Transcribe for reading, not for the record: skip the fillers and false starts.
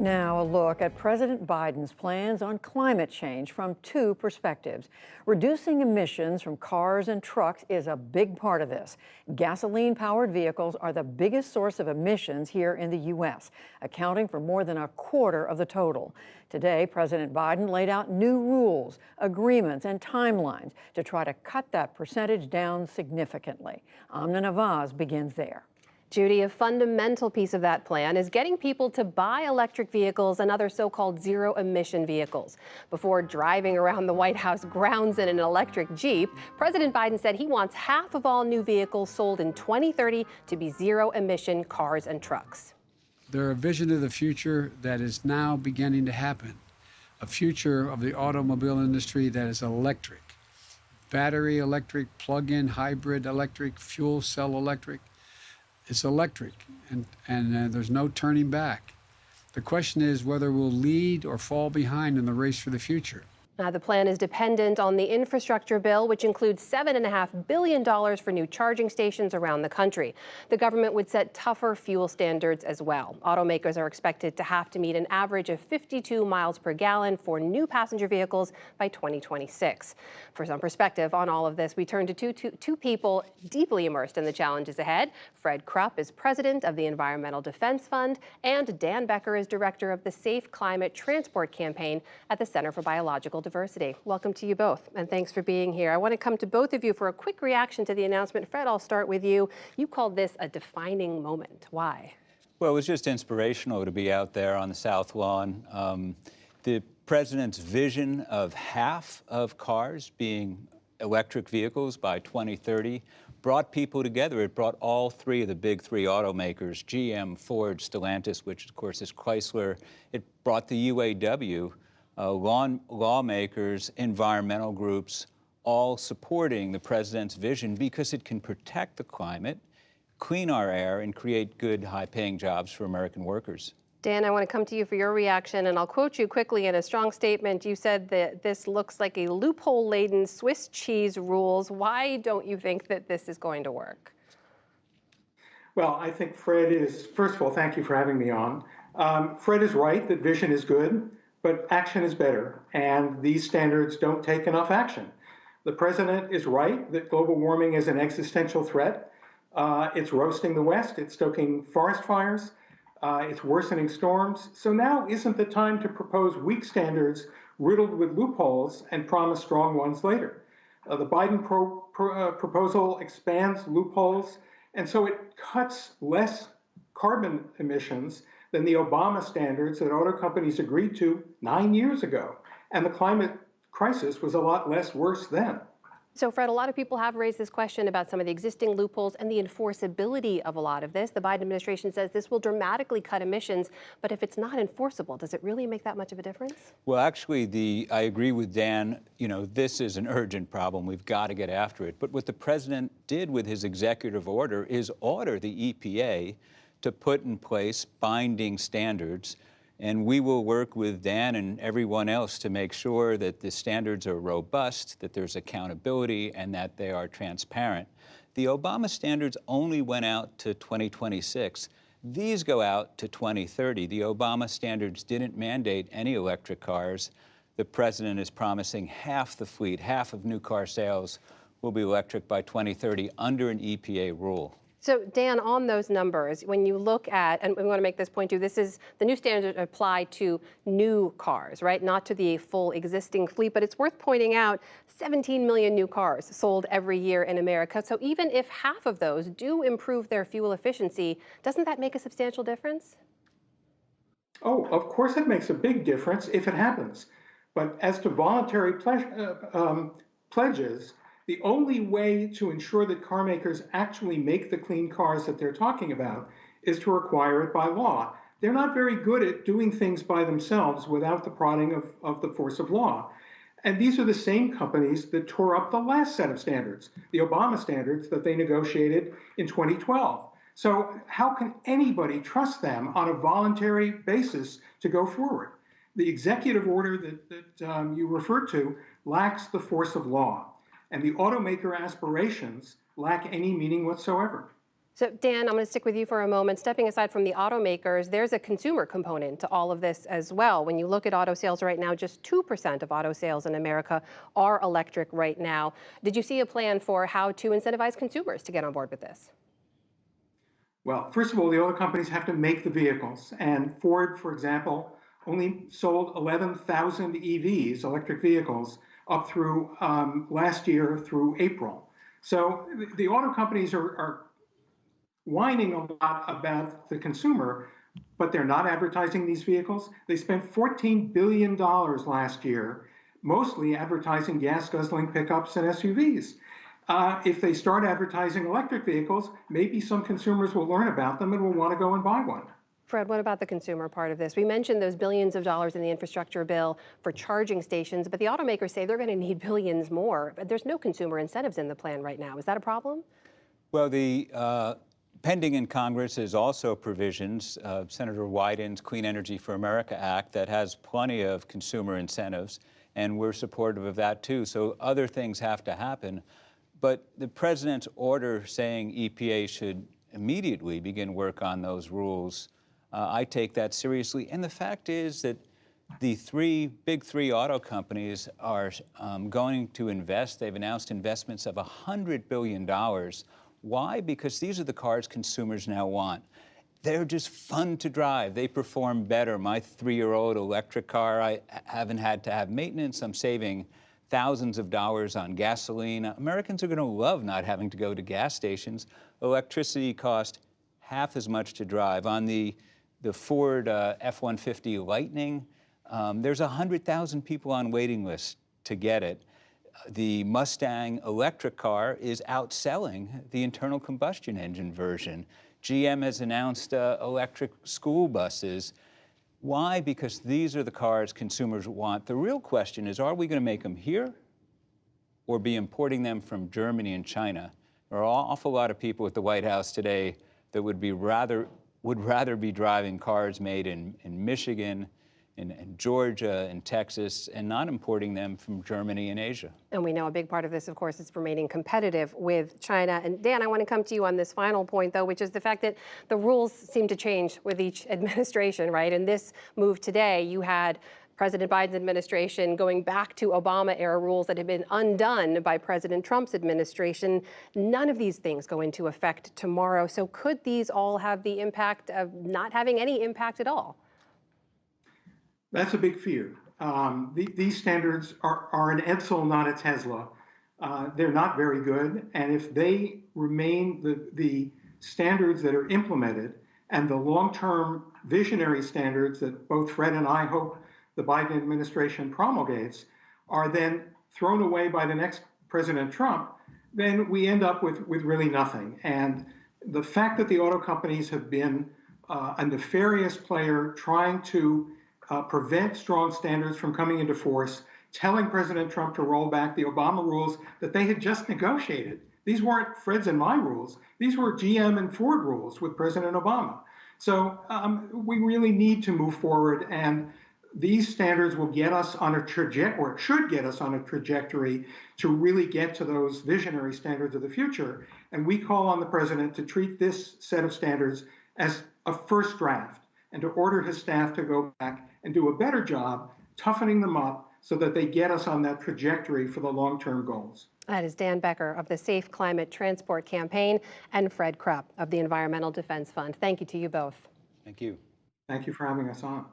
Now, a look at President Biden's plans on climate change from two perspectives. Reducing emissions from cars and trucks is a big part of this. Gasoline powered vehicles are the biggest source of emissions here in the U.S., accounting for more than a quarter of the total. Today, President Biden laid out new rules, agreements, and timelines to try to cut that percentage down significantly. Amna Nawaz begins there. Judy, a fundamental piece of that plan is getting people to buy electric vehicles and other so-called zero-emission vehicles. Before driving around the White House grounds in an electric Jeep, President Biden said he wants half of all new vehicles sold in 2030 to be zero-emission cars and trucks. They're a vision of the future that is now beginning to happen, a future of the automobile industry that is electric, battery electric, plug-in hybrid electric, fuel cell electric. It's electric, and there's no turning back. The question is whether we'll lead or fall behind in the race for the future. The plan is dependent on the infrastructure bill, which includes $7.5 billion for new charging stations around the country. The government would set tougher fuel standards as well. Automakers are expected to have to meet an average of 52 miles per gallon for new passenger vehicles by 2026. For some perspective on all of this, we turn to two people deeply immersed in the challenges ahead. Fred Krupp is president of the Environmental Defense Fund, and Dan Becker is director of the Safe Climate Transport Campaign at the Center for Biological Diversity. Welcome to you both, and thanks for being here. I want to come to both of you for a quick reaction to the announcement. Fred, I'll start with you. You called this a defining moment. Why? Well, it was just inspirational to be out there on the South Lawn. The president's vision of half of cars being electric vehicles by 2030 brought people together. It brought all three of the big three automakers, GM, Ford, Stellantis, which of course is Chrysler. It brought the UAW, lawmakers, environmental groups, all supporting the president's vision because it can protect the climate, clean our air, and create good, high-paying jobs for American workers. Dan, I want to come to you for your reaction, and I'll quote you quickly in a strong statement. You said that this looks like a loophole-laden Swiss cheese rules. Why don't you think that this is going to work? Well, I think Fred is, first of all, thank you for having me on. Fred is right that vision is good, but action is better, and these standards don't take enough action. The president is right that global warming is an existential threat. It's roasting the West, it's stoking forest fires, it's worsening storms. So now isn't the time to propose weak standards riddled with loopholes and promise strong ones later. The Biden proposal expands loopholes, and so it cuts less carbon emissions than the Obama standards that auto companies agreed to 9 years ago. And the climate crisis was a lot less worse then. So, Fred, a lot of people have raised this question about some of the existing loopholes and the enforceability of a lot of this. The Biden administration says this will dramatically cut emissions, but if it's not enforceable, does it really make that much of a difference? Well, actually, I agree with Dan. You know, this is an urgent problem. We've got to get after it. But what the president did with his executive order is order the EPA to put in place binding standards. And we will work with Dan and everyone else to make sure that the standards are robust, that there's accountability, and that they are transparent. The Obama standards only went out to 2026. These go out to 2030. The Obama standards didn't mandate any electric cars. The president is promising half the fleet, half of new car sales will be electric by 2030 under an EPA rule. So, Dan, on those numbers, when you look at, and we want to make this point too, this is the new standards apply to new cars, right? Not to the full existing fleet, but it's worth pointing out 17 million new cars sold every year in America. So even if half of those do improve their fuel efficiency, doesn't that make a substantial difference? Oh, of course it makes a big difference if it happens. But as to voluntary pledges, the only way to ensure that car makers actually make the clean cars that they're talking about is to require it by law. They're not very good at doing things by themselves without the prodding of the force of law. And these are the same companies that tore up the last set of standards, the Obama standards that they negotiated in 2012. So how can anybody trust them on a voluntary basis to go forward? The executive order that you referred to lacks the force of law, and the automaker aspirations lack any meaning whatsoever. So, Dan, I'm going to stick with you for a moment. Stepping aside from the automakers, there's a consumer component to all of this as well. When you look at auto sales right now, just 2% of auto sales in America are electric right now. Did you see a plan for how to incentivize consumers to get on board with this? Well, first of all, the auto companies have to make the vehicles. And Ford, for example, only sold 11,000 EVs, electric vehicles, up through last year through April. So the auto companies are whining a lot about the consumer, but they're not advertising these vehicles. They spent $14 billion last year, mostly advertising gas guzzling pickups and SUVs. If they start advertising electric vehicles, maybe some consumers will learn about them and will want to go and buy one. Fred, what about the consumer part of this? We mentioned those billions of dollars in the infrastructure bill for charging stations, but the automakers say they're going to need billions more. But there's no consumer incentives in the plan right now. Is that a problem? Well, the pending in Congress is also provisions, Senator Wyden's Clean Energy for America Act, that has plenty of consumer incentives, and we're supportive of that too. So other things have to happen. But the president's order saying EPA should immediately begin work on those rules, I take that seriously. And the fact is that the big three auto companies are going to invest. They've announced investments of $100 billion. Why? Because these are the cars consumers now want. They're just fun to drive. They perform better. My 3-year-old electric car, I haven't had to have maintenance. I'm saving thousands of dollars on gasoline. Americans are going to love not having to go to gas stations. Electricity costs half as much to drive. On the Ford F-150 Lightning, there's 100,000 people on waiting lists to get it. The Mustang electric car is outselling the internal combustion engine version. GM has announced electric school buses. Why? Because these are the cars consumers want. The real question is, are we going to make them here or be importing them from Germany and China? There are an awful lot of people at the White House today that would rather be driving cars made in Michigan, in Georgia, and Texas, and not importing them from Germany and Asia. And we know a big part of this, of course, is remaining competitive with China. And Dan, I want to come to you on this final point, though, which is the fact that the rules seem to change with each administration, right? And this move today, you had President Biden's administration going back to Obama-era rules that had been undone by President Trump's administration. None of these things go into effect tomorrow. So could these all have the impact of not having any impact at all? That's a big fear. These standards are an Edsel, not a Tesla. They're not very good. And if they remain the standards that are implemented and the long-term visionary standards that both Fred and I hope the Biden administration promulgates are then thrown away by the next President Trump, then we end up with really nothing. And the fact that the auto companies have been a nefarious player trying to prevent strong standards from coming into force, telling President Trump to roll back the Obama rules that they had just negotiated. These weren't Fred's and my rules. These were GM and Ford rules with President Obama. So we really need to move forward, and these standards will get us on a trajectory, or should get us on a trajectory to really get to those visionary standards of the future. And we call on the president to treat this set of standards as a first draft and to order his staff to go back and do a better job toughening them up so that they get us on that trajectory for the long-term goals. That is Dan Becker of the Safe Climate Transport Campaign and Fred Krupp of the Environmental Defense Fund. Thank you to you both. Thank you. Thank you for having us on.